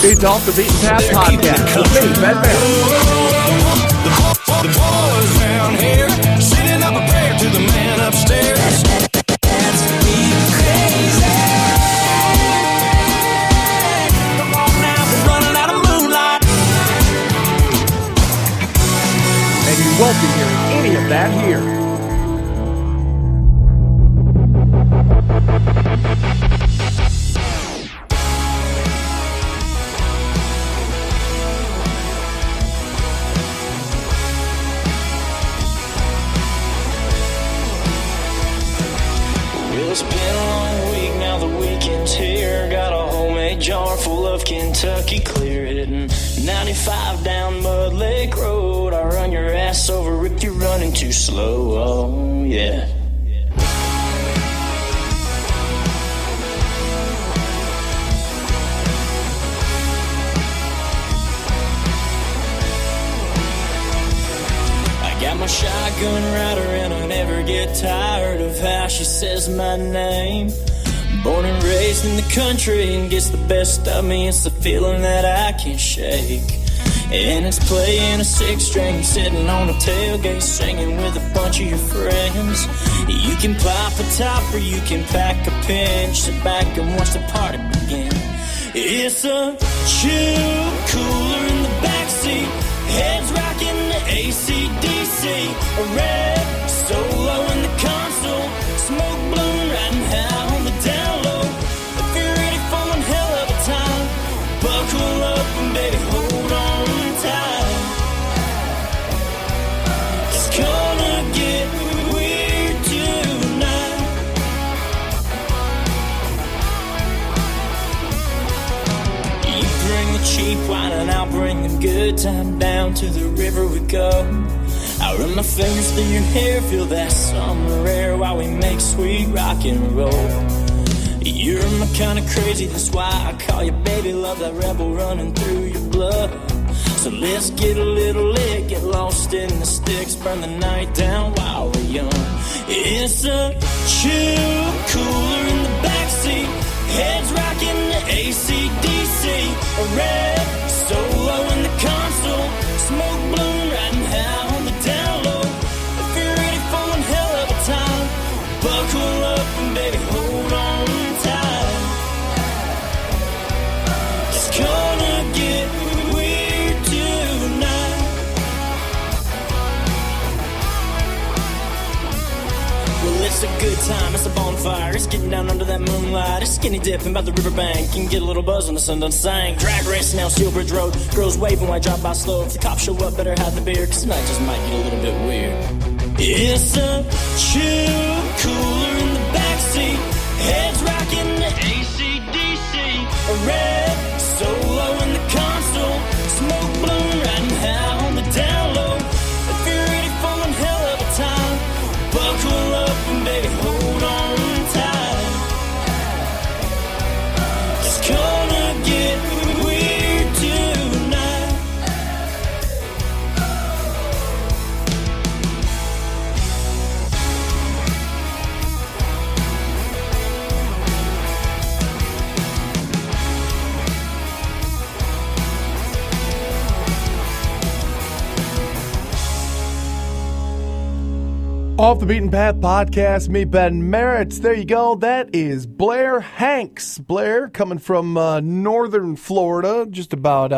It's Off the Beaten Path Podcast with me, Ben Barrett. The boys down here sending up a prayer to the man upstairs. That's me crazy. Come on now, we're running out of moonlight. And you won't be hearing any of that here. It's been a long week, now the weekend's here. Got a homemade jar full of Kentucky Clear, hitting 95 down Mud Lake Road. I run your ass over if you're running too slow, oh yeah. Got my shotgun rider and I never get tired of how she says my name. Born and raised in the country and gets the best of me. It's the feeling that I can't shake. And it's playing a six string, sitting on a tailgate, singing with a bunch of your friends. You can pop a top or you can pack a pinch. Sit back and watch the party begin. It's a chill cooler in the backseat, heads rocking the AC/DC, a red solo in the console, smoke blowing riding high on the down low. If you're ready for one hell of a time, buckle up and baby hold on tight. It's gonna get weird tonight. You bring the cheap wine and I'll bring the good time. Down to the river we go. I run my fingers through your hair, feel that summer air while we make sweet rock and roll. You're my kind of crazy, that's why I call you baby. Love that rebel running through your blood. So let's get a little lit, get lost in the sticks, burn the night down while we're young. It's a chill cooler in the backseat, heads rocking the AC/DC, a red solo in the console, smoke blowing riding high on the down low. If you're ready for one hell of a time, buckle up and baby hold on tight. It's gonna get weird tonight. Well, it's a good time, it's a bonfire, it's getting down under that moonlight. It's skinny dipping by the riverbank, you can get a little buzz when the sun done sang. Drag racing down Steel Bridge Road, girls waving while I drive by slow. If the cops show up, better hide the beer, cause tonight just might get a little bit weird. It's a chill cooler in the backseat, heads rocking the AC/DC, a red solo in the console, smoke blowing riding high on the down low. If you're ready for one hell of a time, buckle up and baby hold on tight. It's gonna get weird tonight. Off the Beaten Path Podcast, me, Ben Merritt. There you go. That is Blair Hanks. Blair coming from northern Florida, just about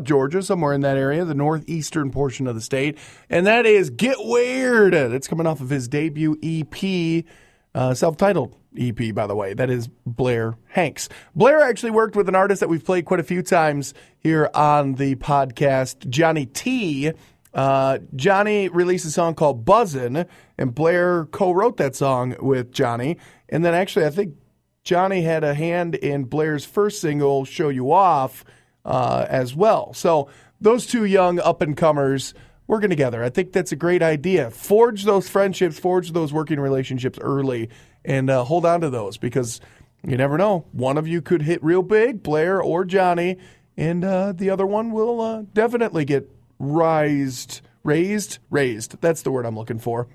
Georgia, somewhere in that area, the northeastern portion of the state. And that is Get Weird. That's coming off of his debut EP, self-titled EP, by the way. That is Blair Hanks. Blair actually worked with an artist that we've played quite a few times here on the podcast, Johnny T. Johnny released a song called Buzzin', and Blair co-wrote that song with Johnny. And then actually, I think Johnny had a hand in Blair's first single, Show You Off, as well. So those two young up-and-comers working together. I think that's a great idea. Forge those friendships, forge those working relationships early, and hold on to those, because you never know. One of you could hit real big, Blair or Johnny, and the other one will definitely get raised. That's the word I'm looking for.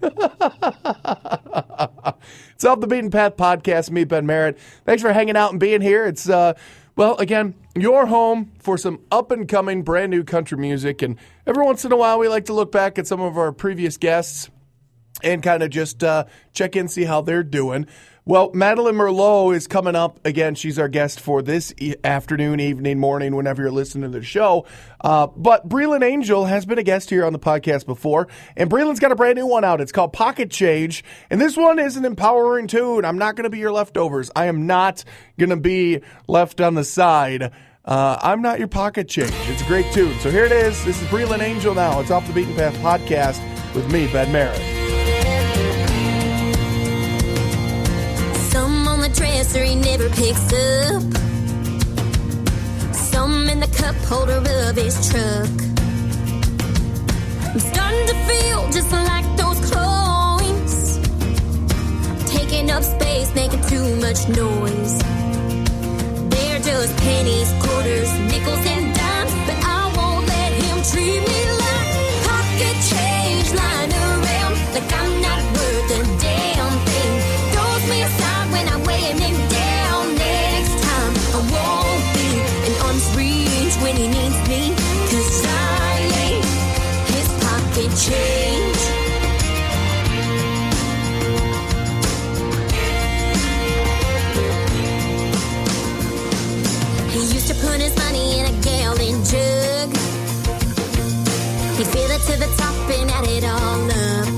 It's Off the Beaten Path Podcast. Me, Ben Merritt. Thanks for hanging out and being here. It's, well, again, your home for some up-and-coming, brand-new country music. And every once in a while, we like to look back at some of our previous guests and kind of just check in, see how they're doing. Well, Madeline Merlot is coming up again. She's our guest for this afternoon, evening, morning, whenever you're listening to the show. But Breland Angel has been a guest here on the podcast before, and Breland's got a brand new one out. It's called Pocket Change, and this one is an empowering tune. I'm not going to be your leftovers. I am not going to be left on the side. I'm not your pocket change. It's a great tune. So here it is. This is Breland Angel now. It's Off the Beaten Path podcast with me, Ben Merritt. Dresser he never picks up. Some in the cup holder of his truck. I'm starting to feel just like those coins, taking up space, making too much noise. They're just pennies, quarters, nickels, and dimes, but I won't let him treat me like pocket change, lying around like I'm not worth a damn thing. Throws me aside when I'm weighing him down. Next time I won't be an arm's reach when he needs me, 'cause I ain't his pocket change. He used to put his money in a gallon jug. He'd fill it to the top and add it all up.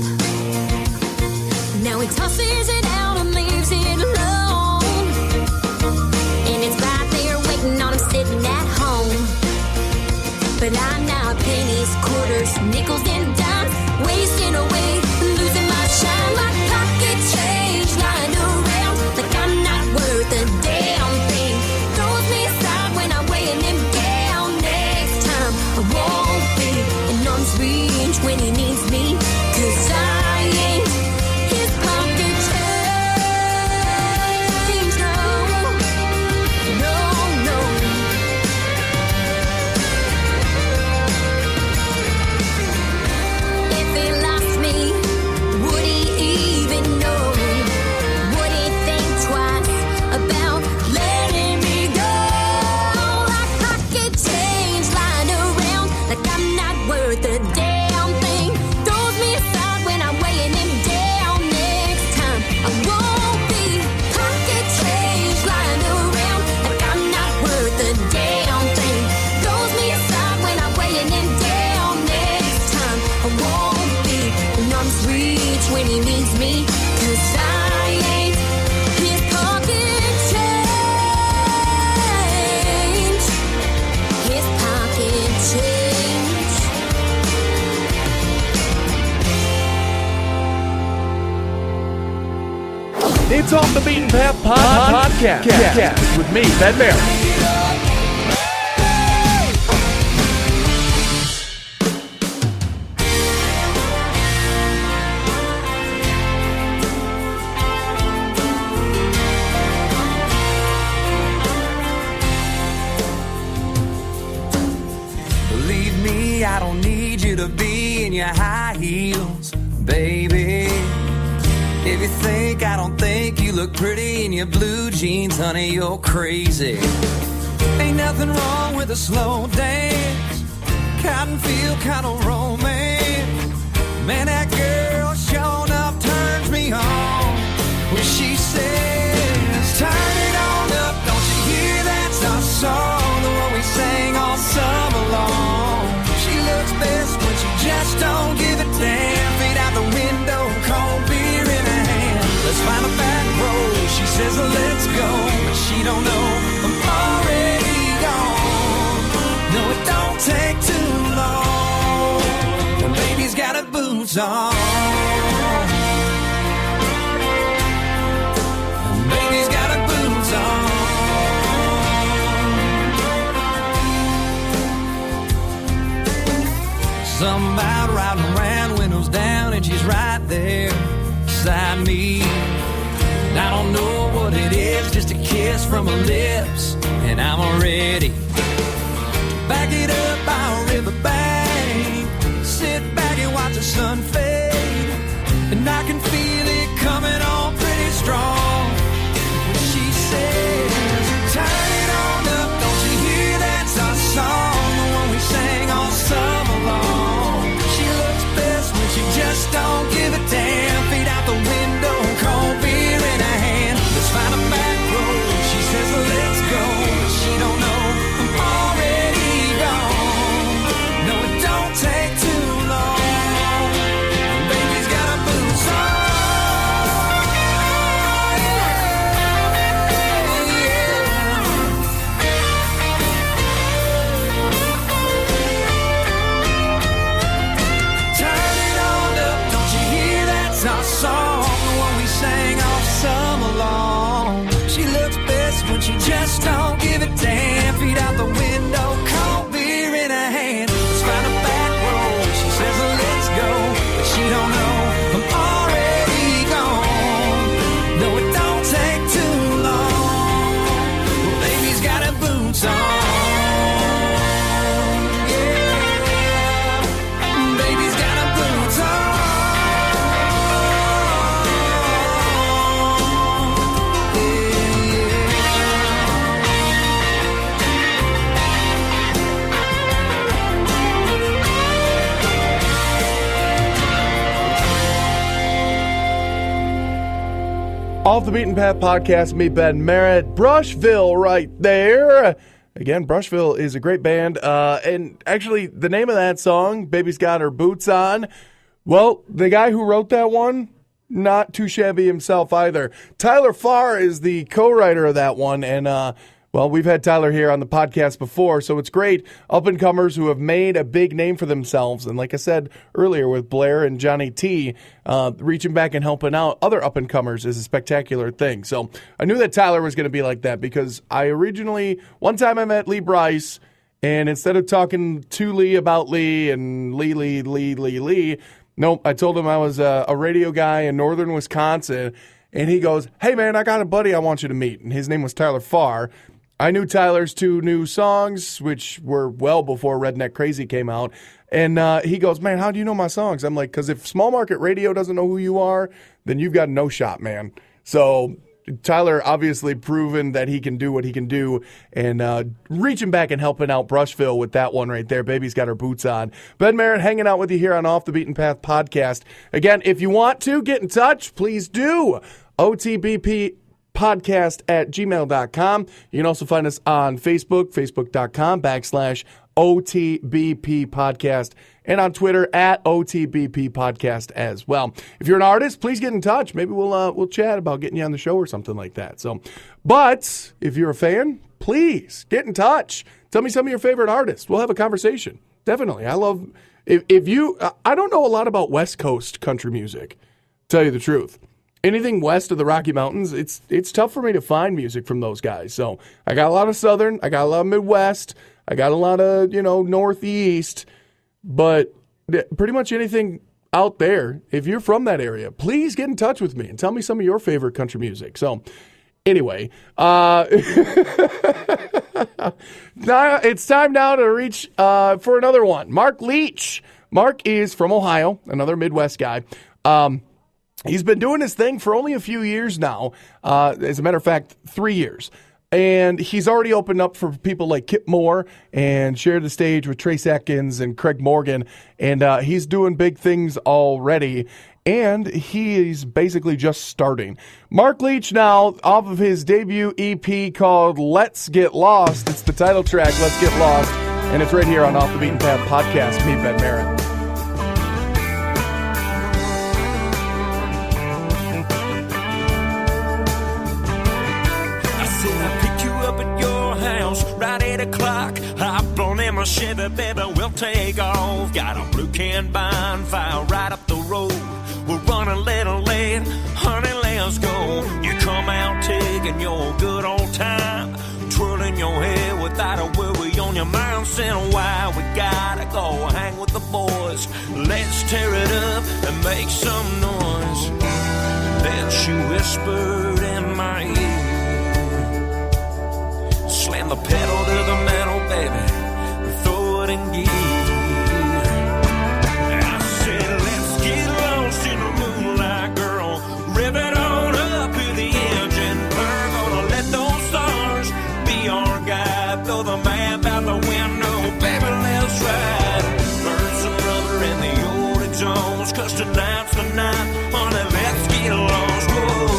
Now he tosses it out and leaves it alone, and it's right there waiting on him sitting at home. But I'm now pennies, quarters, nickels, and dimes, wasting away, losing my shine. My pocket change lying around like I'm not worth a damn thing. Throws me aside when I'm weighing him down. Next time I won't be an arm's reach when he needs me, 'cause I ain't his pocket change. No, no, no. If he lost me, would he even know? Would he think twice about letting me go? Like pocket change lying around like I'm not worth a damn thing. Throws me aside when I'm weighing him down. Next time I won't be pocket change lying around like I'm not worth a damn thing. Throws me aside when I'm weighing him down. Next time I won't be an arm's reach when he needs me, 'cause I ain't his pocket change. His pocket change. It's Off the Beaten Path podcast with me, Ben Merritt. Believe me, I don't need you to be in your high heels, baby. If you think I don't think you look pretty in your blue jeans, honey, you're crazy. Ain't nothing wrong with a slow dance, cotton field kind of romance. Man, that girl showing up turns me on when she says, turn it on up, don't you hear that's our song, the one we sang all summer long. She looks best when she just don't give a damn. Feet out the window, cold beer in her hand. Let's find a back road, she says let's go, but she don't know I'm already gone. No, it don't take too long, the baby's got her boots on. The baby's got her boots on. Something about riding around, windows down, and she's right there beside me. And I don't know what it is, just a kiss from her lips, and I'm already back it up by a riverbank. Sit back and watch the sun fade, and I can feel it coming on pretty strong. She says, turn it on up, don't you hear Off the Beaten Path podcast, me, Ben Merritt. Brushville right there. Again, Brushville is a great band. And actually, the name of that song, Baby's Got Her Boots On, well, the guy who wrote that one, not too shabby himself either. Tyler Farr is the co-writer of that one, and well, we've had Tyler here on the podcast before, so it's great. Up-and-comers who have made a big name for themselves, and like I said earlier with Blair and Johnny T, reaching back and helping out other up-and-comers is a spectacular thing. So I knew that Tyler was going to be like that because one time I met Lee Bryce, and instead of talking to Lee about Lee and Lee, nope, I told him I was a radio guy in northern Wisconsin, and he goes, "Hey, man, I got a buddy I want you to meet." And his name was Tyler Farr. I knew Tyler's 2 new songs, which were well before Redneck Crazy came out. And he goes, "Man, how do you know my songs?" I'm like, "Because if small market radio doesn't know who you are, then you've got no shot, man." So Tyler obviously proven that he can do what he can do, and reaching back and helping out Brushville with that one right there. Baby's Got Her Boots On. Ben Merritt hanging out with you here on Off the Beaten Path podcast. Again, if you want to get in touch, please do. otbppodcast@gmail.com. You can also find us on Facebook, facebook.com/OTBP podcast, and on Twitter @OTBP podcast as well. If you're an artist, please get in touch. Maybe we'll chat about getting you on the show or something like that. So, but if you're a fan, please get in touch. Tell me some of your favorite artists. We'll have a conversation. Definitely. I love if you. I don't know a lot about West Coast country music. To tell you the truth. Anything west of the Rocky Mountains, it's tough for me to find music from those guys. So I got a lot of Southern, I got a lot of Midwest, I got a lot of, Northeast, but pretty much anything out there, if you're from that area, please get in touch with me and tell me some of your favorite country music. So anyway, now it's time now to reach for another one. Mark Leach. Mark is from Ohio, another Midwest guy. He's been doing this thing for only a few years now. As a matter of fact, 3 years. And he's already opened up for people like Kip Moore and shared the stage with Trace Atkins and Craig Morgan. And he's doing big things already. And he's basically just starting. Mark Leach now, off of his debut EP called Let's Get Lost. It's the title track, Let's Get Lost. And it's right here on Off the Beaten Path podcast. Me, Ben Merritt. Right 8 o'clock, hop on in my Chevy, baby, we'll take off. Got a blue can bonfire right up the road. We're running a little late, honey, let's go. You come out taking your good old time, twirling your hair without a worry on your mind. Saying why we gotta go hang with the boys. Let's tear it up and make some noise. Then she whispered in my ear, slam the pedal to the metal, baby, throw it in gear. I said, let's get lost in the moonlight, girl. Rip it on up to the engine. We're gonna let those stars be our guide. Throw the map out the window, baby, let's ride. Burn some rubber in the old exhaust, 'cause tonight's the night, honey, let's get lost. Whoa.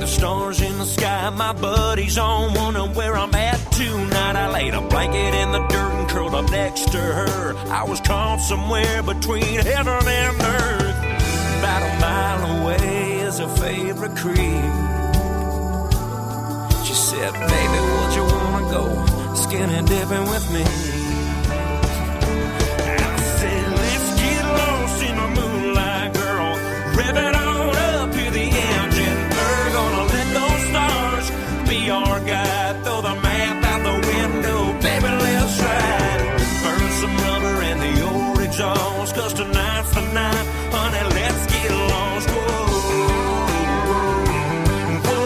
Stars in the sky, my buddy's on, wondering where I'm at tonight. I laid a blanket in the dirt and curled up next to her. I was caught somewhere between heaven and earth. About a mile away is her favorite creek. She said, baby, would you wanna go skinny dipping with me? I said, let's get lost in the moonlight, girl. Rip it on up to the engine. Be our guide, throw the map out the window, baby, let's ride. Burn some rubber in the old exhaust, 'cause tonight's the night, honey, let's get lost. Whoa, whoa,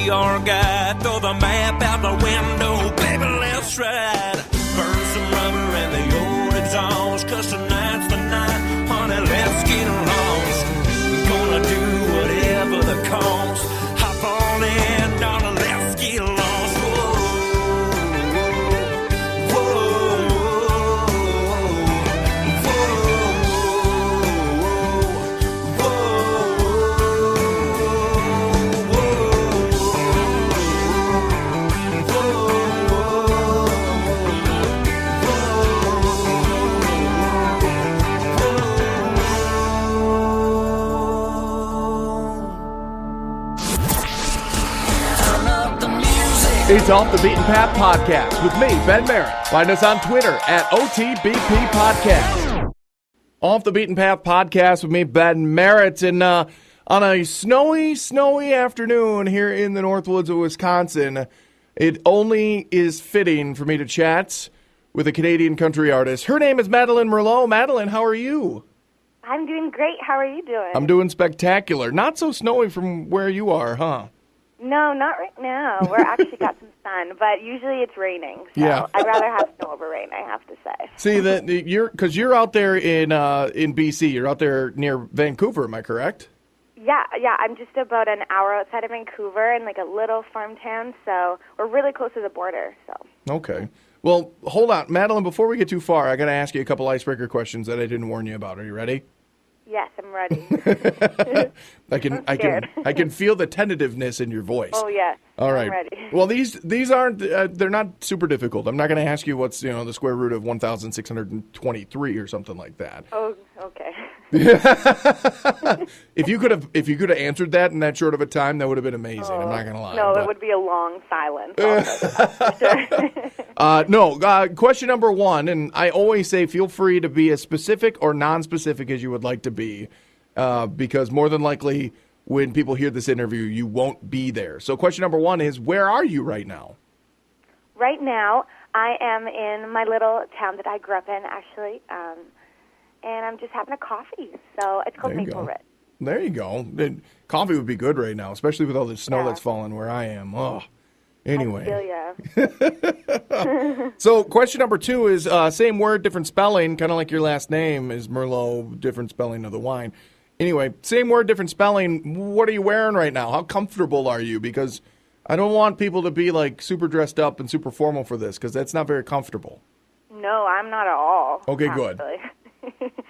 be our guide. Throw the map out the window, baby, let's ride. Burn some rubber and the old exhaust, 'cause tonight's the night, honey, let's get lost. Gonna do whatever the cost. Hop on in, darling, let's get lost. Whoa, It's Off the Beaten Path Podcast with me, Ben Merritt. Find us on Twitter at OTBP Podcast. Off the Beaten Path Podcast with me, Ben Merritt. And on a snowy afternoon here in the Northwoods of Wisconsin, it only is fitting for me to chat with a Canadian country artist. Her name is Madeline Merlot. Madeline, how are you? I'm doing great. How are you doing? I'm doing spectacular. Not so snowy from where you are, huh? No, not right now. We're actually got some sun, but usually it's raining. So Yeah. I'd rather have snow over rain, I have to say. See that you're out there in BC. You're out there near Vancouver. Am I correct? Yeah. I'm just about an hour outside of Vancouver in like a little farm town, so we're really close to the border. So Okay. Well, hold on, Madeline. Before we get too far, I got to ask you a couple icebreaker questions that I didn't warn you about. Are you ready? yes, I'm ready. I can feel the tentativeness in your voice. Oh yes. All right. I'm ready. Well, these aren't they're not super difficult. I'm not going to ask you what's the square root of 1,623 or something like that. Oh, okay. If you could have answered that in that short of a time, that would have been amazing. I'm not going to lie. No, but- it would be a long silence. No, question number one, and I always say feel free to be as specific or non-specific as you would like to be, because more than likely when people hear this interview, you won't be there. So question number one is, where are you right now? Right now, I am in my little town that I grew up in, actually, and I'm just having a coffee. So it's called There you Maple go. Ridge. There you go. Coffee would be good right now, especially with all the snow Yeah. that's falling where I am. Oh, anyway. I feel ya. So question number two is same word, different spelling, kind of like your last name is Merlot, different spelling of the wine. Anyway, same word, different spelling. What are you wearing right now? How comfortable are you? Because I don't want people to be like super dressed up and super formal for this, because that's not very comfortable. No, I'm not at all. Okay, good. Actually.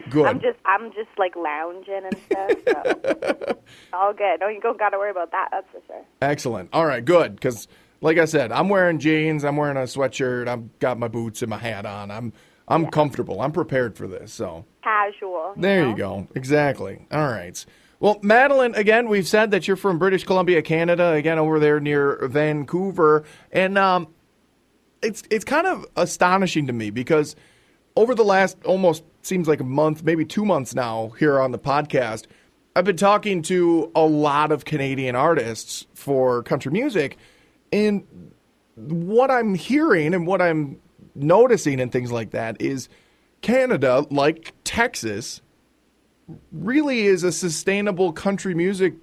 Good. I'm just like lounging and stuff. So all good. No, you don't got to worry about that. That's for sure. Excellent. All right, good. Because like I said, I'm wearing jeans, I'm wearing a sweatshirt, I've got my boots and my hat on. I'm comfortable. I'm prepared for this. So Casual. there know? you go. Exactly. All right. Well, Madeline, again, we've said that you're from British Columbia, Canada, again, over there near Vancouver. And it's kind of astonishing to me because over the last almost seems like a month, maybe 2 months now here on the podcast, I've been talking to a lot of Canadian artists for country music. And what I'm hearing and what I'm noticing and things like that is Canada, like Texas, really is a sustainable country music,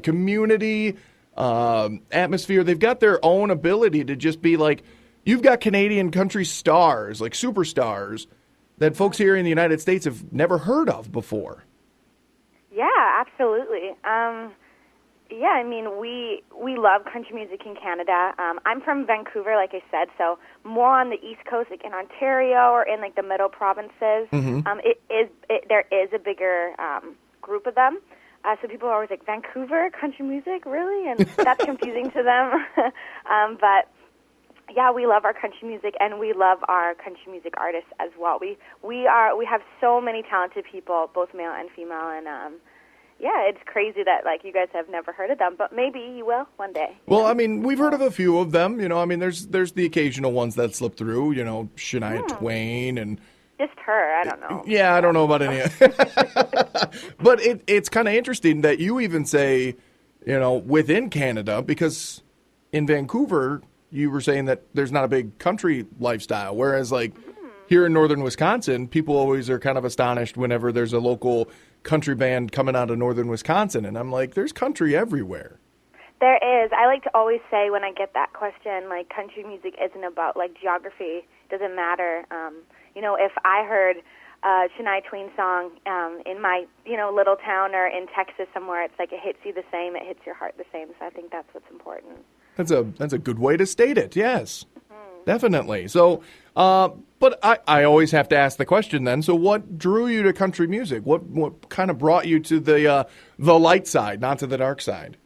community, atmosphere. They've got their own ability to just be like, you've got Canadian country stars, like superstars, that folks here in the United States have never heard of before. Yeah, absolutely. Yeah, I mean, we love country music in Canada. I'm from Vancouver, like I said, so more on the East Coast, like in Ontario or in like the middle provinces. There is a bigger group of them. So people are always like, Vancouver country music, really? And that's confusing to them. But yeah, we love our country music, and we love our country music artists as well. We have so many talented people, both male and female, and yeah, it's crazy that like you guys have never heard of them, but maybe you will one day. Well, I mean, we've heard of a few of them. I mean, there's the occasional ones that slip through. Shania Twain and. Just her, I don't know. Yeah, I don't know about any. But it's kind of interesting that you even say, within Canada, because in Vancouver, you were saying that there's not a big country lifestyle, whereas like here in northern Wisconsin, people always are kind of astonished whenever there's a local country band coming out of northern Wisconsin, and I'm like, there's country everywhere. There is. I like to always say when I get that question, like, country music isn't about, like, geography. It doesn't matter. If I heard a Shania Twain song in my, little town or in Texas somewhere, it's like it hits you the same, it hits your heart the same. So I think that's what's important. That's a good way to state it, yes. Definitely. So, but I always have to ask the question then, so what drew you to country music? What kind of brought you to the light side, not to the dark side?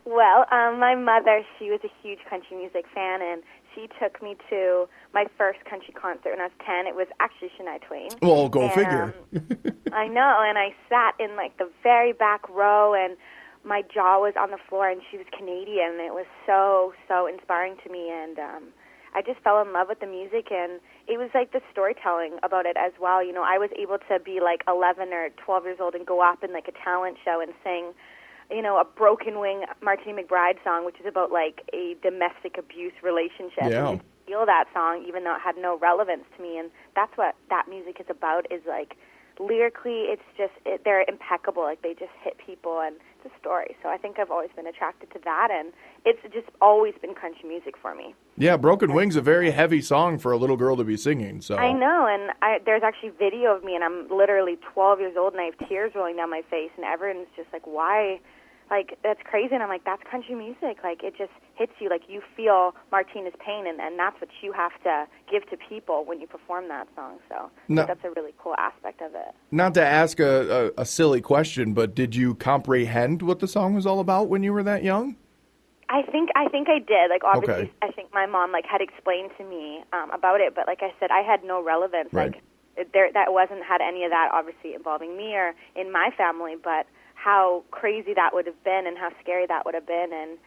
Well, my mother, she was a huge country music fan, and she took me to my first country concert when I was 10. It was actually Shania Twain. Well, go figure. I know, and I sat in, like, the very back row, and my jaw was on the floor, and she was Canadian, and it was so, so inspiring to me, and I just fell in love with the music, and it was like the storytelling about it as well. I was able to be, like, 11 or 12 years old and go up in, like, a talent show and sing a Broken Wing Martina McBride song, which is about, like, a domestic abuse relationship. Yeah. And I feel that song, even though it had no relevance to me, and that's what that music is about, is, like, lyrically, it's just, they're impeccable. Like, they just hit people, and it's a story. So I think I've always been attracted to that, and it's just always been country music for me. Yeah, Broken Wing's a very heavy song for a little girl to be singing. So I know, and there's actually video of me, and I'm literally 12 years old, and I have tears rolling down my face, and everyone's just like, why? Like, that's crazy. And I'm like, that's country music. Like, it just hits you. Like, you feel Martina's pain, and that's what you have to give to people when you perform that song. So that's a really cool aspect of it. Not to ask a silly question, but did you comprehend what the song was all about when you were that young? I think I did. Like, obviously, Okay. I think my mom, like, had explained to me about it. But like I said, I had no relevance. Right. Like, that wasn't had any of that, obviously, involving me or in my family. But how crazy that would have been and how scary that would have been. And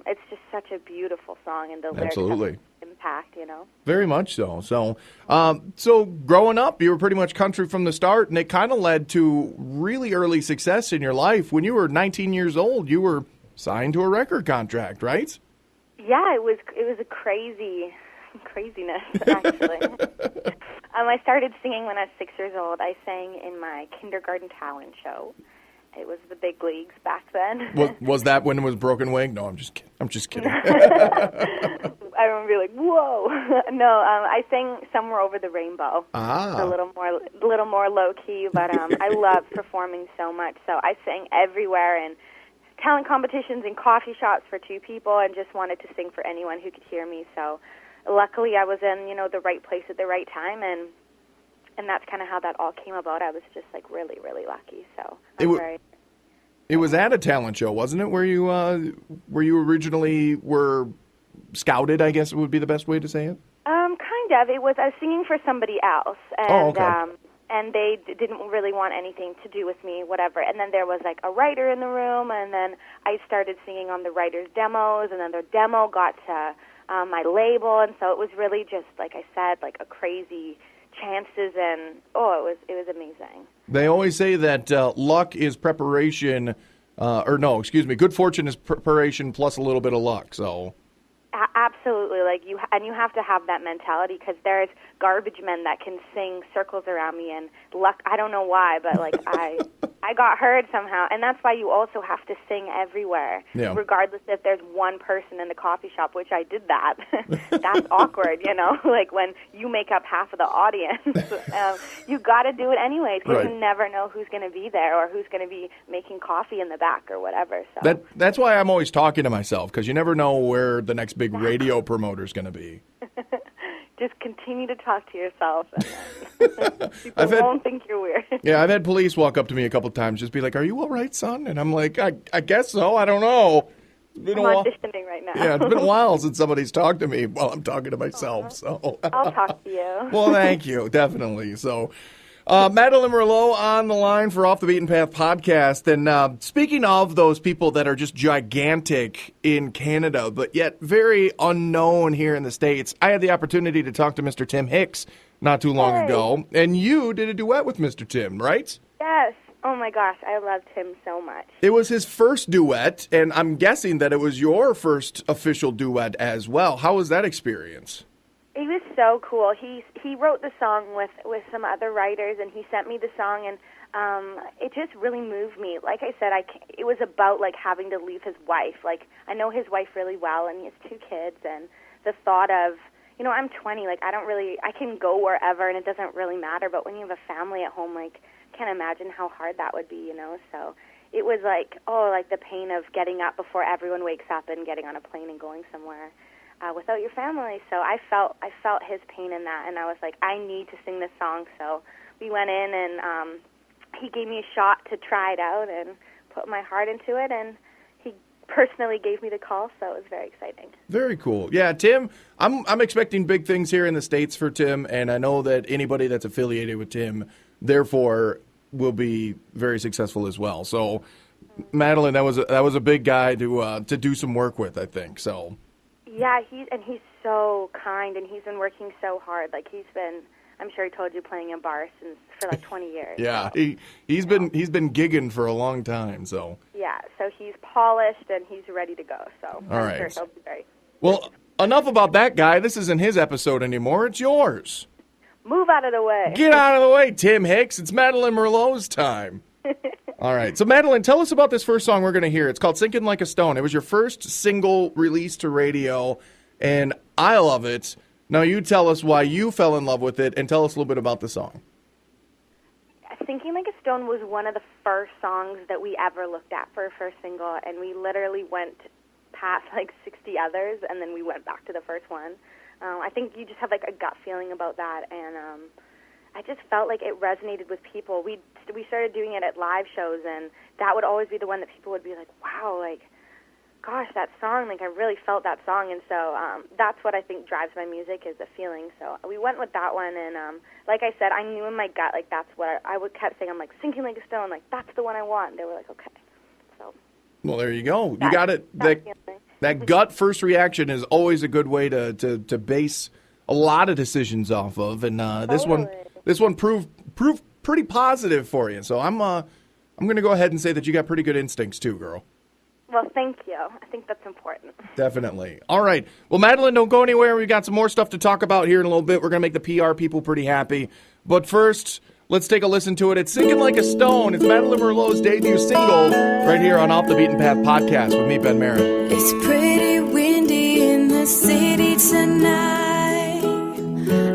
it's just such a beautiful song, and the lyrics Absolutely. have impact, Very much so. So growing up, you were pretty much country from the start, and it kind of led to really early success in your life. When you were 19 years old, you were signed to a record contract, right? Yeah, it was a craziness, actually. I started singing when I was 6 years old. I sang in my kindergarten talent show. It was the big leagues back then. Was that when it was Broken Wing? No, I'm just kidding. I remember like, whoa. No, I sang Somewhere Over the Rainbow. Ah. A little more low key, but I love performing so much. So I sang everywhere in talent competitions and coffee shops for two people, and just wanted to sing for anyone who could hear me. So luckily I was in, the right place at the right time, and that's kind of how that all came about. I was just like really, really lucky. So it was at a talent show, wasn't it? Where you originally were scouted, I guess would be the best way to say it. Kind of. It was I was singing for somebody else, and okay. And they didn't really want anything to do with me, whatever. And then there was like a writer in the room, and then I started singing on the writer's demos, and then the demo got to my label, and so it was really just like I said, like a crazy chances, and it was amazing. They always say that luck is preparation, good fortune is preparation plus a little bit of luck. So absolutely, like you have to have that mentality, because there's garbage men that can sing circles around me, and luck, I don't know why, but like I got heard somehow, and that's why you also have to sing everywhere, regardless if there's one person in the coffee shop, which I did that. That's awkward, like when you make up half of the audience. You got to do it anyways, because you never know who's going to be there or who's going to be making coffee in the back or whatever. So that's why I'm always talking to myself, because you never know where the next big radio promoter is going to be. Just continue to talk to yourself. And people won't think you're weird. Yeah, I've had police walk up to me a couple times, just be like, "Are you all right, son?" And I'm like, I guess so. I don't know. I'm auditioning right now. Yeah, it's been a while since somebody's talked to me while I'm talking to myself. So I'll talk to you. Well, thank you. Definitely. So Madeline Merlot on the line for Off the Beaten Path podcast. And speaking of those people that are just gigantic in Canada, but yet very unknown here in the States, I had the opportunity to talk to Mr. Tim Hicks not too long ago. And you did a duet with Mr. Tim, right? Yes. Oh, my gosh. I loved him so much. It was his first duet, and I'm guessing that it was your first official duet as well. How was that experience? He was so cool. He wrote the song with some other writers, and he sent me the song, and it just really moved me. Like I said, it was about like having to leave his wife. Like I know his wife really well, and he has 2 kids, and the thought of, you know, I'm 20. Like I can go wherever, and it doesn't really matter. But when you have a family at home, like can't imagine how hard that would be, you know. So it was like the pain of getting up before everyone wakes up and getting on a plane and going somewhere. Without your family. So I felt his pain in that, and I was like, I need to sing this song. So we went in, and he gave me a shot to try it out and put my heart into it, and he personally gave me the call, so it was very exciting. Very cool. Yeah, Tim, I'm expecting big things here in the States for Tim, and I know that anybody that's affiliated with Tim, therefore, will be very successful as well. So, Madeline, that was a big guy to do some work with, I think. So. Yeah, he's so kind, and he's been working so hard. Like I'm sure he told you, playing in bars for like 20 years. Yeah, he's been gigging for a long time. So yeah, so he's polished and he's ready to go. So all right. I'm sure he'll be very. Well, enough about that guy. This isn't his episode anymore. It's yours. Move out of the way. Get out of the way, Tim Hicks. It's Madeline Merlot's time. All right. So, Madeline, tell us about this first song we're going to hear. It's called Sinking Like a Stone. It was your first single released to radio, and I love it. Now, you tell us why you fell in love with it, and tell us a little bit about the song. Sinking Like a Stone was one of the first songs that we ever looked at for a first single, and we literally went past like 60 others, and then we went back to the first one. I think you just have like a gut feeling about that, and I just felt like it resonated with people. We started doing it at live shows, and that would always be the one that people would be like, wow, like, gosh, that song, like, I really felt that song. And so that's what I think drives my music, is the feeling. So we went with that one, and like I said, I knew in my gut, like, that's what I would kept saying. I'm like, Sinking Like a Stone, like, that's the one I want. And they were like, okay. So. Well, there you go. You got it. That gut first reaction is always a good way to base a lot of decisions off of, and this one proved pretty positive for you. So I'm going to go ahead and say that you got pretty good instincts too, girl. Well, thank you. I think that's important. Definitely. All right. Well, Madeline, don't go anywhere. We've got some more stuff to talk about here in a little bit. We're going to make the PR people pretty happy. But first, let's take a listen to it. It's Sinking Like a Stone. It's Madeline Merlot's debut single right here on Off the Beaten Path podcast with me, Ben Merritt. It's pretty windy in the city tonight.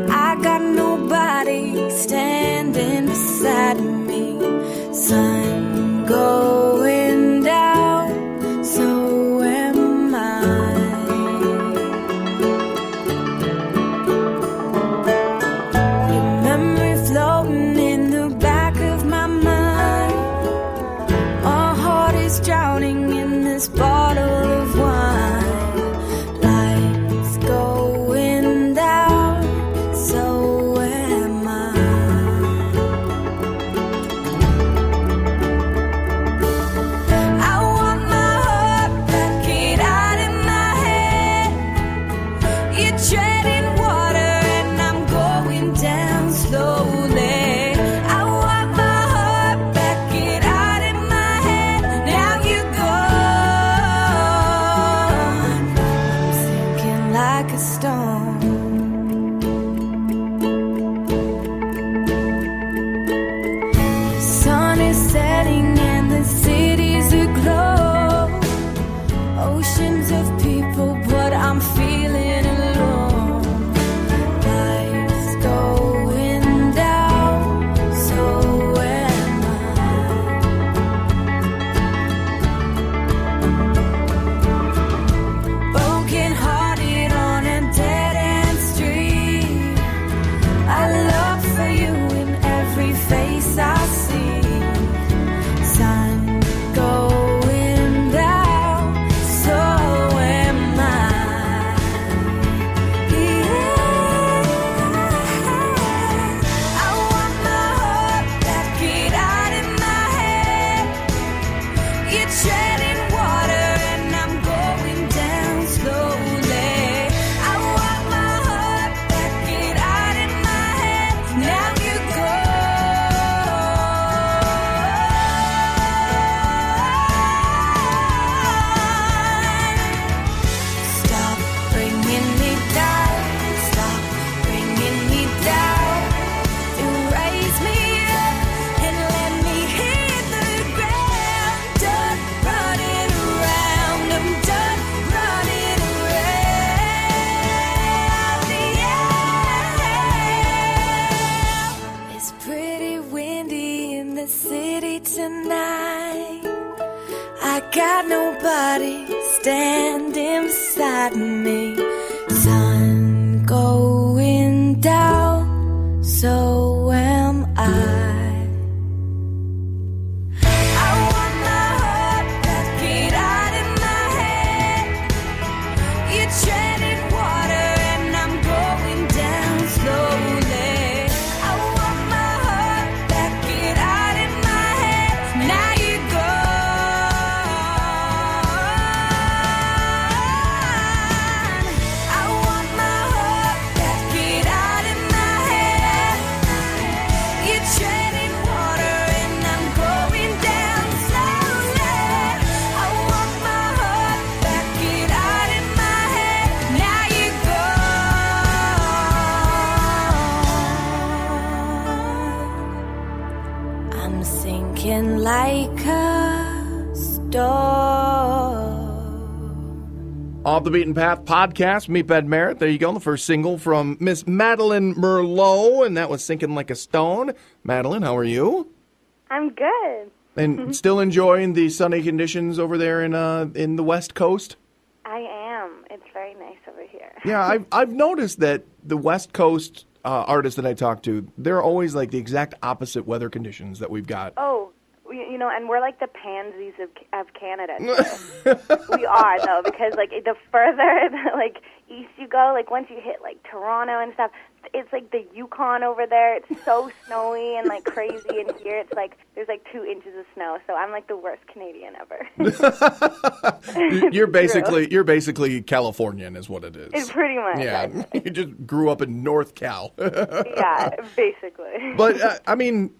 I got nobody standing beside me. Sun going down, so am I. Your memory floating in the back of my mind. Our heart is drowning in this bottle of wine. Lights going down, so am I. tonight. I got nobody standing beside me. Sun going down, so am I. I want my heart back, get out in my head. You're treading water and I'm going down slowly. I want my heart back, get out in my head. Now you're gone. I want my heart back, get out in my head. You're treading water and I'm going down slowly. I want my heart back, get out in my head. Now you're gone. I'm sinking like a storm. Off the Beaten Path podcast, Meet Ben Merritt. There you go, the first single from Miss Madeline Merlot, and that was Sinking Like a Stone. Madeline, how are you? I'm good. And still enjoying the sunny conditions over there in the West Coast? I am. It's very nice over here. Yeah, I've noticed that the West Coast artists that I talk to, they're always like the exact opposite weather conditions that we've got. Oh, you know, and we're like the pansies of Canada. Too. We are, though, because like the further like east you go, like once you hit like Toronto and stuff, it's like the Yukon over there. It's so snowy and like crazy, and here it's like there's like 2 inches of snow. So I'm like the worst Canadian ever. You're basically Californian, is what it is. It's pretty much. Yeah, you just grew up in North Cal. Yeah, basically. But I mean,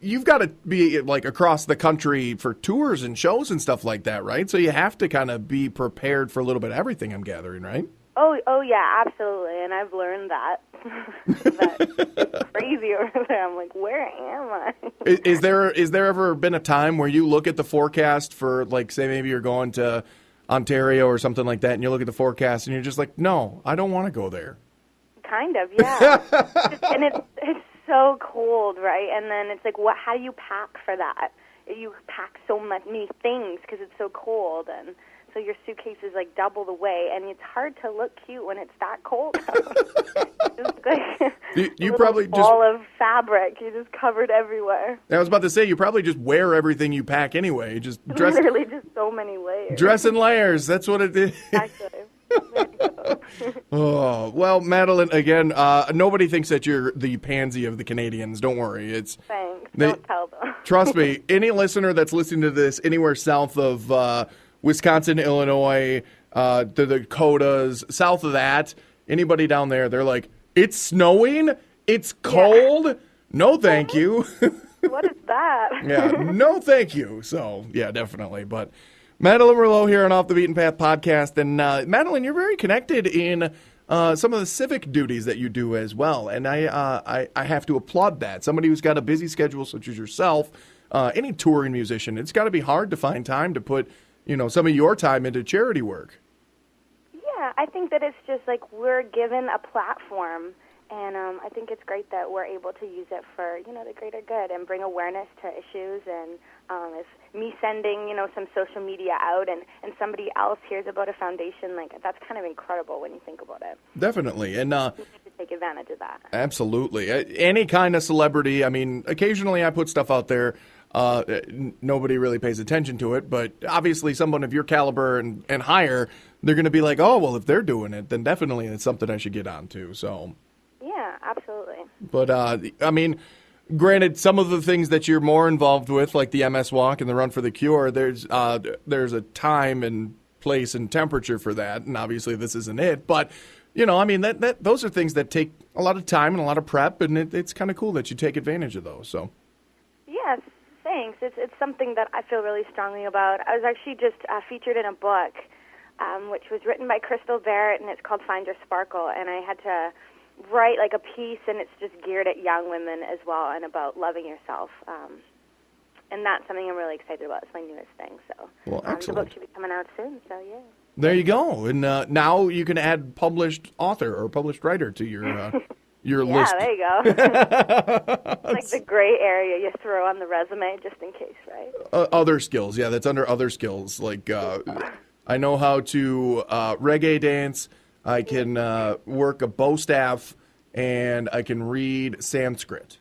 you've got to be like across the country for tours and shows and stuff like that, right? So you have to kind of be prepared for a little bit of everything, I'm gathering, right? Oh yeah, absolutely. And I've learned that. It's crazy over there. I'm like, where am I? Is there ever been a time where you look at the forecast for, like, say maybe you're going to Ontario or something like that, and you look at the forecast and you're just like, no, I don't want to go there? Kind of, yeah. And it's so cold, right? And then it's like, how do you pack for that? You pack so many things because it's so cold, and so your suitcase is like double the weight, and it's hard to look cute when it's that cold. Just like you a probably ball of fabric. You're just covered everywhere. I was about to say, you probably just wear everything you pack anyway. Just dress. Literally, just so many layers. Dress in layers. That's what it is. Actually. Oh, well, Madeline, again, nobody thinks that you're the pansy of the Canadians. Don't worry. Thanks. Don't tell them. Trust me, any listener that's listening to this anywhere south of Wisconsin, Illinois, the Dakotas, south of that, anybody down there, they're like, it's snowing? It's cold? Yeah. No, thank you. What is that? Yeah, no, thank you. So, yeah, definitely. But Madeline Merlot here on Off the Beaten Path podcast. And Madeline, you're very connected in some of the civic duties that you do as well. And I have to applaud that. Somebody who's got a busy schedule such as yourself, any touring musician, it's got to be hard to find time to put, some of your time into charity work. Yeah, I think that it's just like we're given a platform, and I think it's great that we're able to use it for, the greater good and bring awareness to issues. And if me sending, some social media out and somebody else hears about a foundation, like that's kind of incredible when you think about it. Definitely. And we need to take advantage of that. Absolutely. Any kind of celebrity. I mean, occasionally I put stuff out there. Nobody really pays attention to it, but obviously someone of your caliber and higher, they're going to be like, oh, well, if they're doing it, then definitely it's something I should get onto. So, yeah, absolutely. But, I mean, granted, some of the things that you're more involved with, like the MS Walk and the Run for the Cure, there's a time and place and temperature for that, and obviously this isn't it. But, I mean, that those are things that take a lot of time and a lot of prep, and it's kind of cool that you take advantage of those. So, yes. Thanks. It's something that I feel really strongly about. I was actually just featured in a book, which was written by Crystal Barrett, and it's called Find Your Sparkle. And I had to write like a piece, and it's just geared at young women as well, and about loving yourself. And that's something I'm really excited about. It's my newest thing. So, well, excellent. The book should be coming out soon. So, yeah. There you go. And now you can add published author or published writer to your your Yeah, list. there you go. Like the gray area you throw on the resume just in case, right? Other skills, yeah, that's under other skills. Like I know how to reggae dance. I can work a bow staff, and I can read Sanskrit.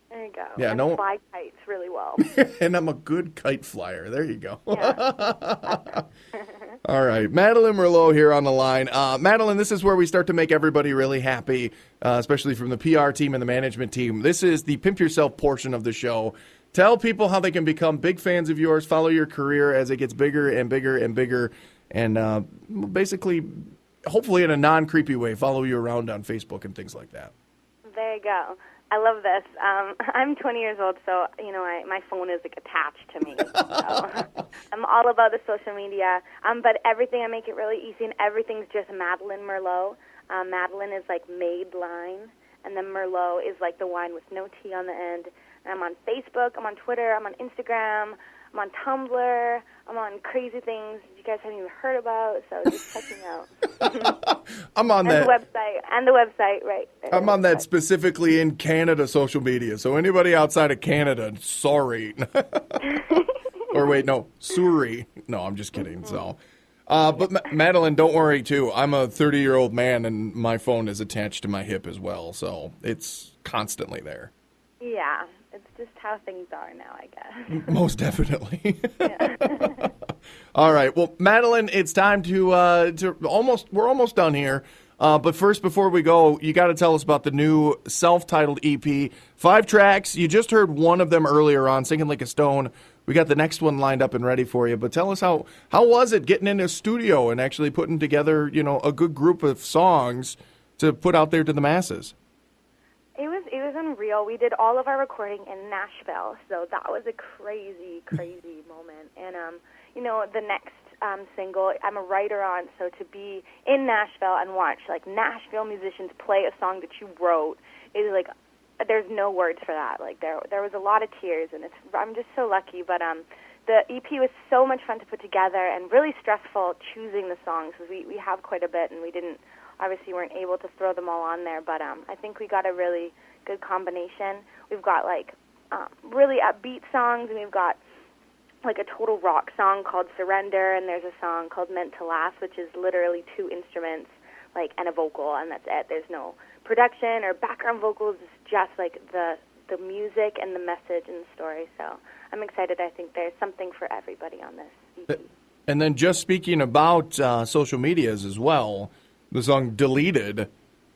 There you go. Yeah, and no- fly kites really well. And I'm a good kite flyer. There you go. Yeah. All right, Madeline Merlot here on the line. Madeline, this is where we start to make everybody really happy, especially from the PR team and the management team. This is the Pimp Yourself portion of the show. Tell people how they can become big fans of yours, follow your career as it gets bigger and bigger and bigger, and basically, hopefully in a non-creepy way, follow you around on Facebook and things like that. There you go. I love this. I'm 20 years old, so my phone is like attached to me. So I'm all about the social media, but everything I make it really easy, and everything's just Madeline Merlot. Madeline is like made line, and then Merlot is like the wine with no T on the end. And I'm on Facebook, I'm on Twitter, I'm on Instagram, I'm on Tumblr, I'm on crazy things you guys haven't even heard about. So just check me out. I'm on And that. the website, right. I'm on that specifically in Canada social media. So anybody outside of Canada, sorry. Or wait, no, sorry. No, I'm just kidding. So, but Madeline, don't worry too. I'm a 30-year-old man, and my phone is attached to my hip as well. So it's constantly there. Yeah, it's just how things are now, I guess. Most definitely. All right. Well, Madeline, it's time to we're almost done here. But first, before we go, you got to tell us about the new self-titled EP. 5 tracks. You just heard one of them earlier on, Singing Like a Stone. We got the next one lined up and ready for you. But tell us how was it getting in a studio and actually putting together, a good group of songs to put out there to the masses? It was unreal. We did all of our recording in Nashville, so that was a crazy, crazy moment. And the next single I'm a writer on, so to be in Nashville and watch like Nashville musicians play a song that you wrote is like there's no words for that. Like there was a lot of tears, and I'm just so lucky. But the EP was so much fun to put together and really stressful choosing the songs because we have quite a bit, and we weren't able to throw them all on there. But I think we got a really good combination. We've got like really upbeat songs, and we've got like a total rock song called Surrender, and there's a song called Meant to Last, which is literally 2 instruments like and a vocal, and that's it. There's no production or background vocals. It's just like the music and the message and the story. So I'm excited. I think there's something for everybody on this EP. And then just speaking about social medias as well, the song "Deleted,"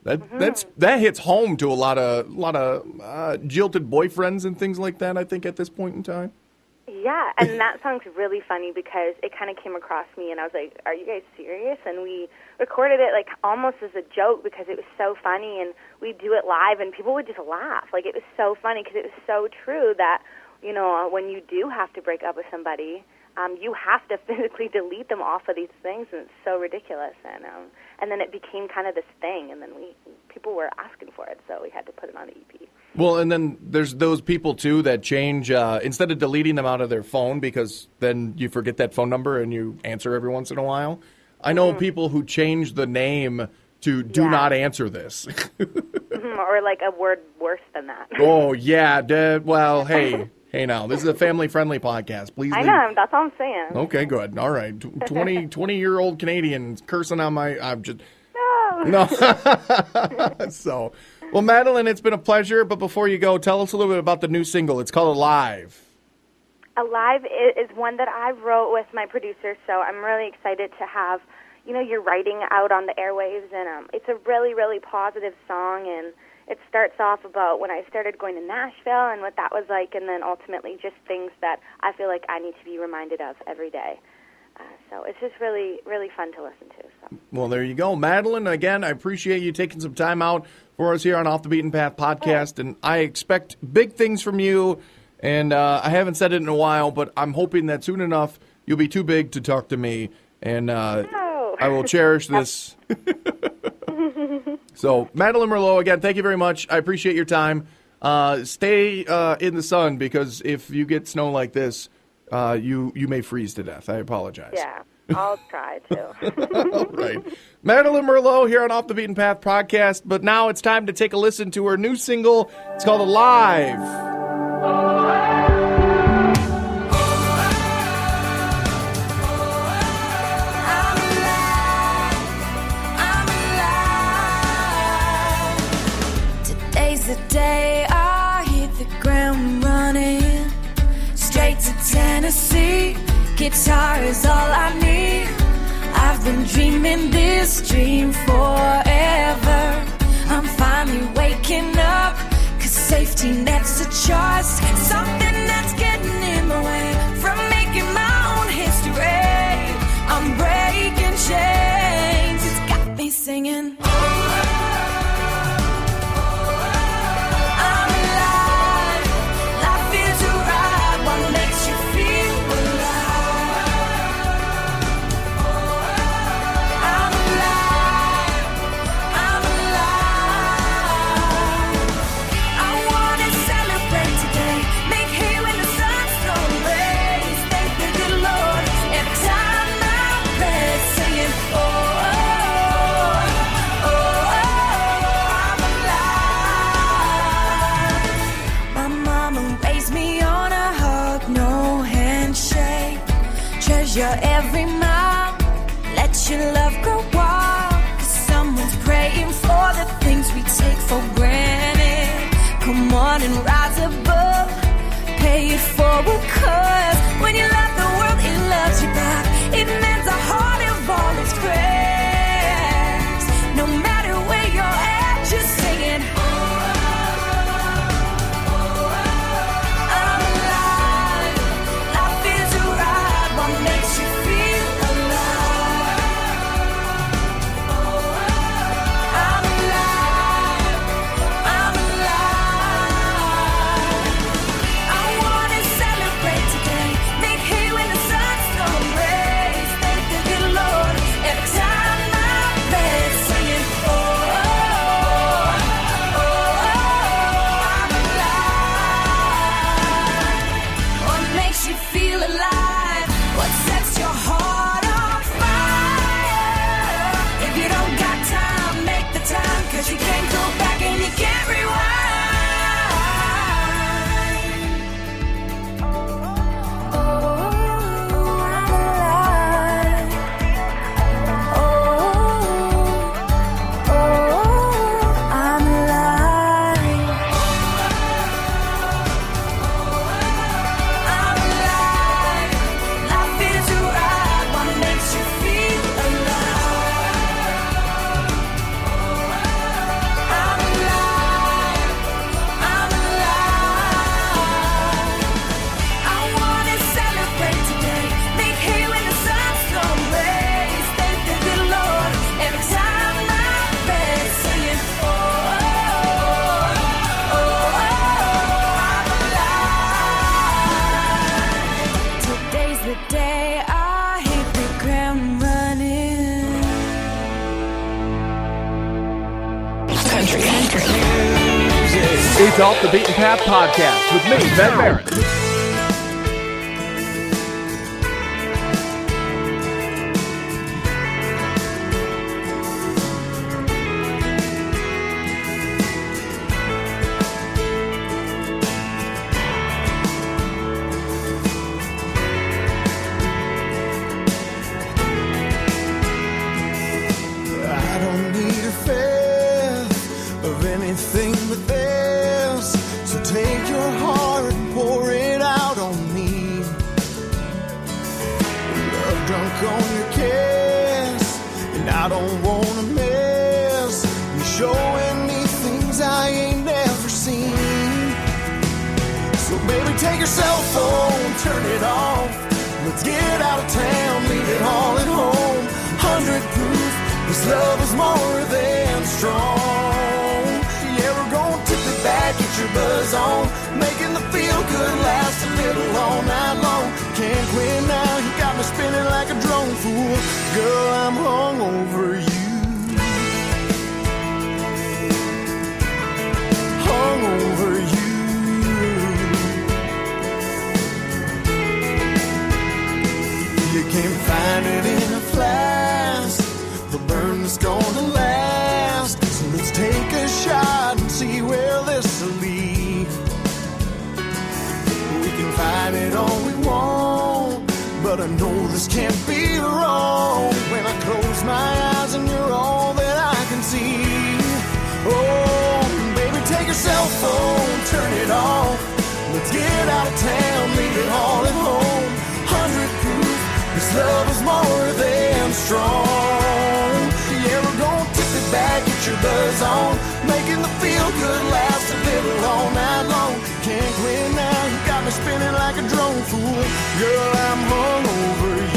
that hits home to a lot of jilted boyfriends and things like that. I think at this point in time. Yeah, and that song's really funny because it kind of came across me, and I was like, "Are you guys serious?" And we recorded it like almost as a joke because it was so funny, and we'd do it live, and people would just laugh. Like it was so funny because it was so true that when you do have to break up with somebody, you have to physically delete them off of these things, and it's so ridiculous. And then it became kind of this thing, and then people were asking for it, so we had to put it on the EP. Well, and then there's those people, too, that change, instead of deleting them out of their phone because then you forget that phone number and you answer every once in a while. I know people who change the name to do not answer this. Or like a word worse than that. Oh, yeah. Well, hey now, this is a family-friendly podcast. Please I leave. know, that's all I'm saying. Okay, good. All right. 20-year-old Canadian cursing on I'm just... No. No. So, well, Madeline, it's been a pleasure. But before you go, tell us a little bit about the new single. It's called Alive. Alive is one that I wrote with my producer, so I'm really excited to have, your writing out on the airwaves. And it's a really, really positive song, and it starts off about when I started going to Nashville and what that was like, and then ultimately just things that I feel like I need to be reminded of every day. So it's just really, really fun to listen to. So. Well, there you go. Madeline, again, I appreciate you taking some time out for us here on Off the Beaten Path podcast, and I expect big things from you, and I haven't said it in a while, but I'm hoping that soon enough you'll be too big to talk to me, and I will cherish this. So, Madeline Merlot, again, thank you very much. I appreciate your time. Stay in the sun, because if you get snow like this, you may freeze to death. I apologize. Yeah. I'll try to. All right. Madeline Merlot here on Off the Beaten Path podcast, but now it's time to take a listen to her new single. It's called Alive. Today's the day I hit the ground running. Straight to Tennessee. Guitar is all I need. I've been dreaming this dream forever. I'm finally waking up, 'cause safety net's a choice. Something that's getting in the way from making my own history. I'm breaking chains. It's got me singing. I'm alive. Life is a ride. What makes you feel alive? I'm alive. I'm alive. I wanna celebrate today. Make hay when the sun's gonna raise. Thank the good Lord every time I pray, singing, oh, oh, oh, I'm alive. My mama raised me on a hug, no handshake. Treasure every mile, let your love grow wild. 'Cause someone's praying for the things we take for granted. Come on and rise above, pay it forward, 'cause when you love the world, it loves you back. It mends the heart of all its cracks. No matter where you're at, just singing. I'm alive. Life is a ride. What makes you feel alive? I'm alive. I'm alive. I wanna celebrate today. Make hay when the sun's gonna raise. Thank the good Lord every time I pray, singing, oh, oh, oh, I'm alive. What makes you feel alive? What sets your heart on fire? If you don't got time, make the time, 'cause you can't go back and you can't rewind. Oh, I'm alive. Oh, I'm alive. I'm alive. Life is a ride. What makes you feel alive? I'm alive. I'm alive. I wanna celebrate today. Make hay when the sun's gonna raise. Thank the good Lord every time I pray, singing, oh, oh, oh, I'm alive. Today's the day I hit the ground running. It's Off the Beaten Path podcast with me, Ben Barrett. I don't need a faith of anything but this. So take your heart and pour it out on me. Love drunk on your kiss, and I don't wanna miss you showing me things I ain't never seen. So baby, take your cell phone, turn it off. Let's get out of town, leave it all at home. 100 proof, this love is more than strong. Yeah, we're gonna tip it back, get your buzz on, making the feel good last a little all night long. Can't quit now, you got me spinning like a drone fool. Girl, I'm hung over you. Hung over you. You can't find it in believe. We can fight it all we want, but I know this can't be wrong. When I close my eyes and you're all that I can see. Oh, baby, take your cell phone, turn it off. Let's get out of town, leave it all at home. 100 proof, this love is more than strong. Yeah, we're gonna tip it back, get your buzz on, making the feel good last a little all night long. Can't quit now, you got me spinning like a drone fool. Girl, I'm hung over you.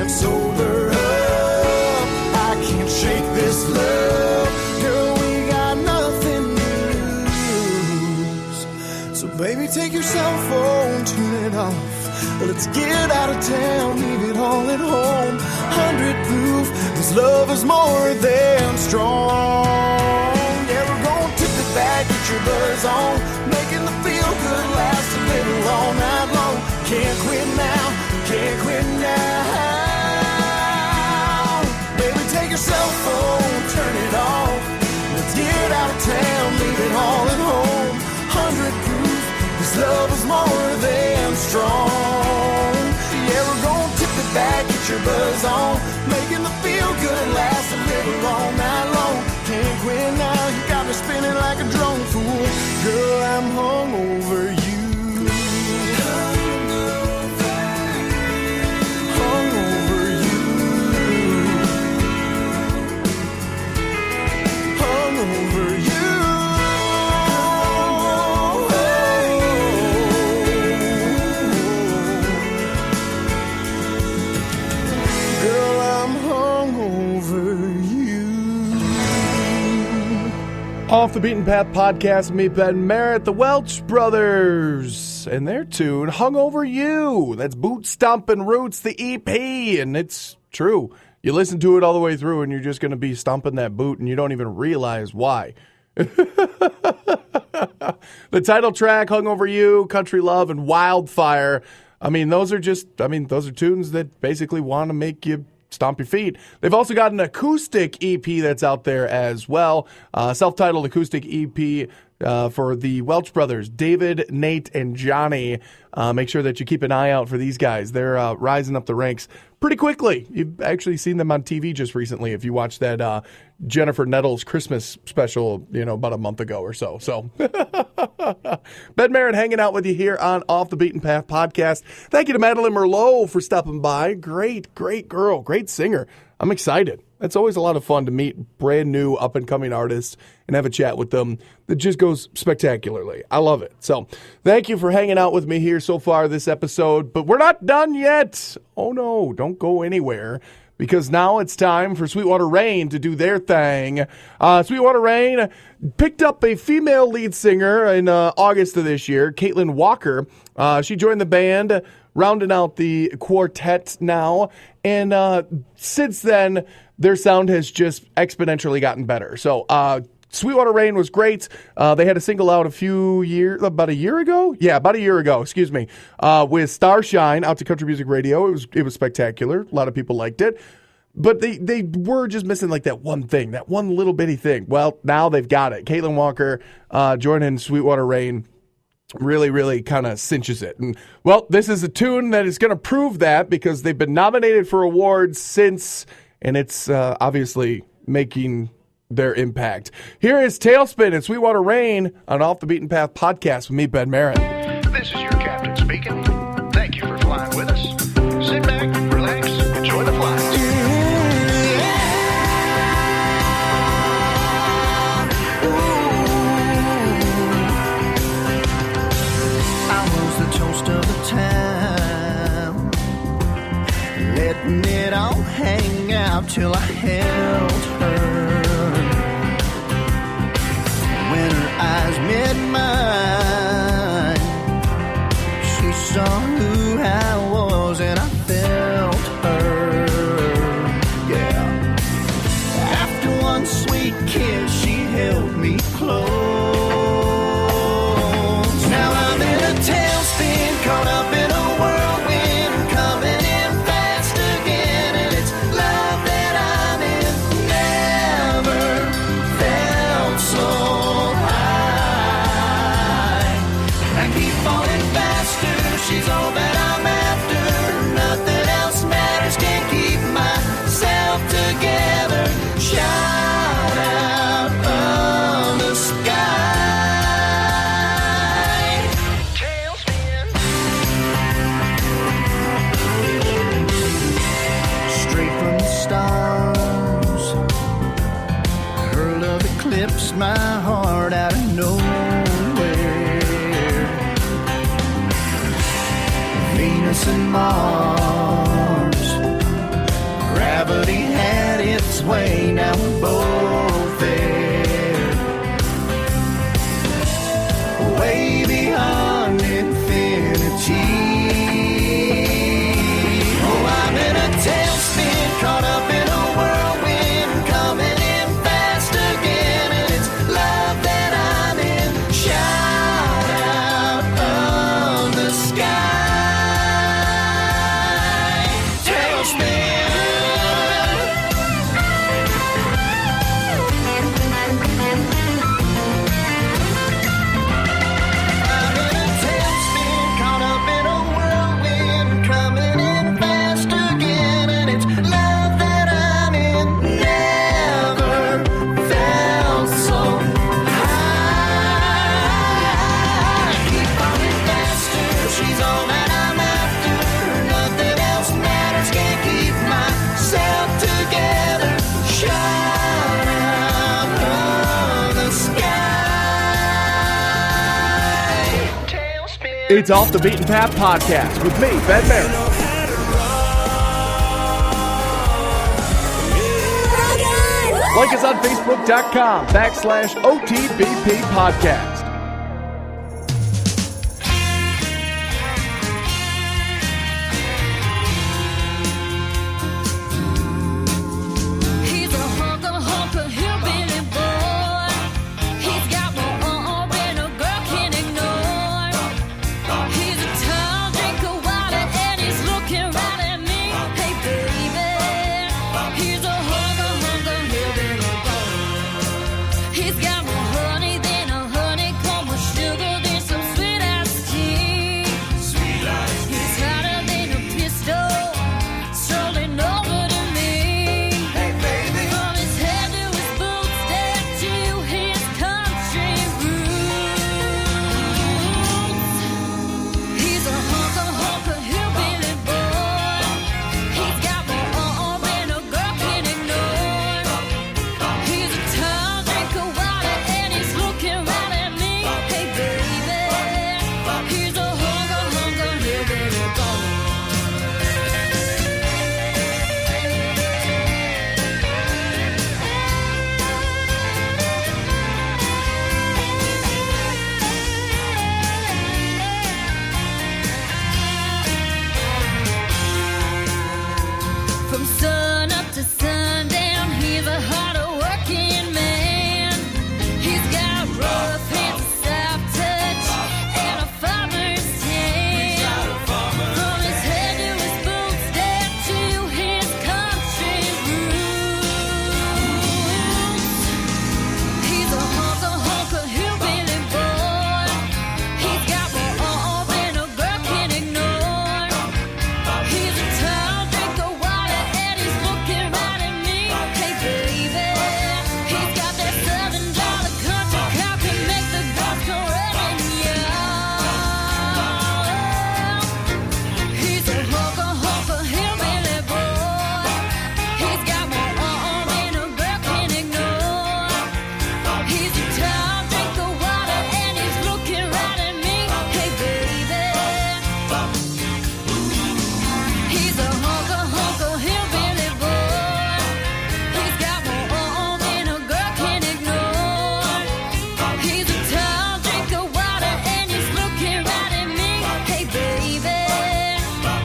Sober up, I can't shake this love. Girl, we got nothing to lose. So baby, take your cell phone, turn it off. Let's get out of town, leave it all at home. 100 proof, this love is more than strong. Yeah, we're gonna tip it back, get your buzz on, making the feel good last a little all night long. Can't quit now, can't quit now. Take your cell phone, turn it off. Let's get out of town, leave it all at home. 100 proof, this love is more than strong. Yeah, we're gonna tip it back, get your buzz on, making the feel good last a little all night long. Can't quit now, you got me spinning like a drone fool. Girl, I'm hung over you. Off the Beaten Path podcast, me, Ben Merritt, the Welch Brothers, and their tune, Hung Over You. That's Boot Stompin' Roots, the EP, and it's true. You listen to it all the way through, and you're just going to be stomping that boot, and you don't even realize why. The title track, Hung Over You, Country Love, and Wildfire. I mean, those are tunes that basically want to make you stomp your feet. They've also got an acoustic EP that's out there as well. Self-titled acoustic EP for the Welch Brothers, David, Nate, and Johnny. Make sure that you keep an eye out for these guys. They're rising up the ranks pretty quickly. You've actually seen them on TV just recently if you watched that Jennifer Nettles Christmas special, about a month ago or so. So, Ben Merritt hanging out with you here on Off the Beaten Path podcast. Thank you to Madeline Merlot for stopping by. Great girl, great singer. I'm excited. It's always a lot of fun to meet brand new up-and-coming artists and have a chat with them that just goes spectacularly. I love it. So thank you for hanging out with me here so far this episode, but we're not done yet. Oh, no, don't go anywhere, because now it's time for Sweetwater Rain to do their thing. Sweetwater Rain picked up a female lead singer in August of this year, Caitlin Walker. She joined the band, rounding out the quartet now, and since then, their sound has just exponentially gotten better. So Sweetwater Rain was great. They had a single out about a year ago, with Starshine out to Country Music Radio. It was spectacular. A lot of people liked it. But they were just missing like that one thing, that one little bitty thing. Well, now they've got it. Caitlin Walker joining Sweetwater Rain really, really kind of cinches it. And, well, this is a tune that is going to prove that, because they've been nominated for awards since, and it's obviously making their impact. Here is Tailspin and Sweetwater Rain on Off the Beaten Path podcast with me, Ben Merritt. This is your captain speaking. Thank you for flying with us. Sit back, relax, enjoy the flight. Of the town, letting it all hang out till I held her. When her eyes met mine, she saw who I was, and I fell my heart out of nowhere. Venus and Mars, gravity had its way, now we're both there. Way beyond infinity. Oh, I'm in a tailspin, caught up in a whirlwind, coming in fast again, and it's love that I'm in. Shout out of the sky, tailspin. I'm in a tailspin, caught up in a whirlwind, coming in fast again, and it's love that I'm in. Never felt so high. Keep falling faster, she's all that I'm after. Nothing else matters, can't keep myself together. Shout out of the sky. Tailspin. It's Off the Beaten Path Podcast with me, Ben Merritt. Like us on Facebook.com/OTBP Podcast. He's a honker, hillbilly boy. He's got more arm than a girl can ignore. He's a tall drink of water and he's looking right at me. Hey baby, he's a honker, hillbilly boy. He's got more honey than a honeycomb, more sugar than some sweet iced tea. He's hotter than a pistol, strolling over to me. Hey baby. From his head to his boots, down to his country roots. He's a honker, hillbilly boy. He's got more arm than a girl can ignore. He's a tall drink of water and he's looking right at me. Hey baby, he's a honker, hillbilly boy. From sun up to sundown, he's a hard-working man. He's got rough hands, a soft touch, and a farmer's tan. From his head to his boots, down to his country roots. He's a honker, hillbilly boy. He's got more arm than a girl can ignore. He's a tall drink of water and he's looking right at me. Hey baby, he's got that $7 country cow can make the girls go running, yeah. He's a honker, hillbilly boy. He's got more arm than a girl can ignore. He's a tall drink of water and he's looking right at me. Hey baby, he's a honker, hillbilly boy. He's got more arm than a girl can ignore. He's a tall drink of water and he's looking right at me. Hey baby,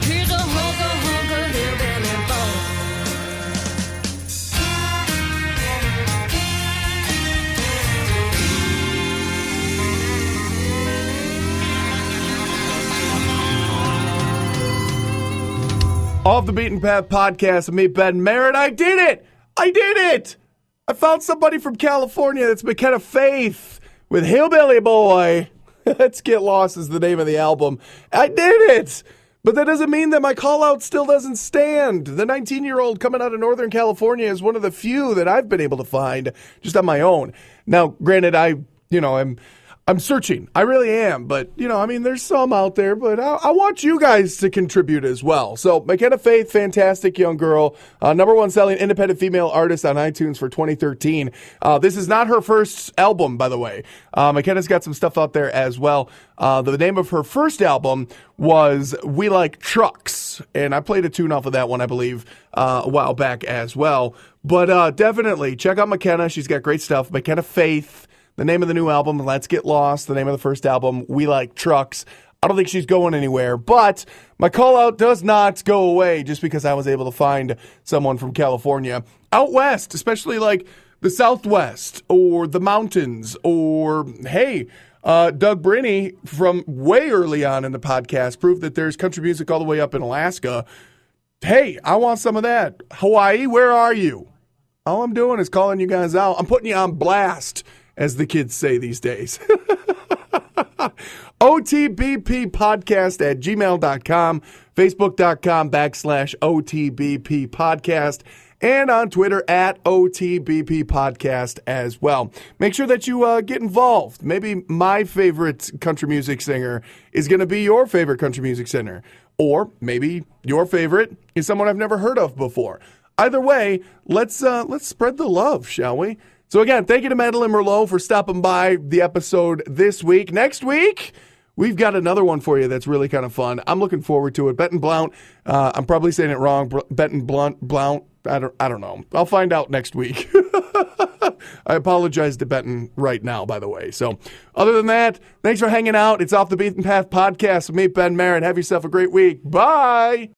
he's a honker, hillbilly boy. Off the Beaten Path Podcast with me, Ben Merritt. I did it! I did it! I found somebody from California that's McKenna Faith with Hillbilly Boy. Let's Get Lost is the name of the album. I did it! But that doesn't mean that my call-out still doesn't stand. The 19-year-old coming out of Northern California is one of the few that I've been able to find just on my own. Now, granted, I'm I'm searching. I really am. But, you know, I mean, there's some out there, but I want you guys to contribute as well. So, McKenna Faith, fantastic young girl. Number one selling independent female artist on iTunes for 2013. This is not her first album, by the way. McKenna's got some stuff out there as well. The name of her first album was We Like Trucks. And I played a tune off of that one, I believe, a while back as well. But definitely check out McKenna. She's got great stuff. McKenna Faith. The name of the new album, Let's Get Lost. The name of the first album, We Like Trucks. I don't think she's going anywhere, but my call out does not go away just because I was able to find someone from California. Out west, especially like the Southwest or the mountains or, hey, Doug Brinney from way early on in the podcast proved that there's country music all the way up in Alaska. Hey, I want some of that. Hawaii, where are you? All I'm doing is calling you guys out. I'm putting you on blast, as the kids say these days. OTBP podcast at gmail.com, Facebook.com/OTBP podcast, and on Twitter at OTBP podcast as well. Make sure that you get involved. Maybe my favorite country music singer is going to be your favorite country music singer. Or maybe your favorite is someone I've never heard of before. Either way, let's spread the love, shall we? So again, thank you to Madeline Merlot for stopping by the episode this week. Next week, we've got another one for you that's really kind of fun. I'm looking forward to it. Benton Blount, I'm probably saying it wrong. Benton Blount, I don't know. I'll find out next week. I apologize to Benton right now, by the way. So other than that, thanks for hanging out. It's Off the Beaten Path podcast with me, Ben Merritt. Have yourself a great week. Bye.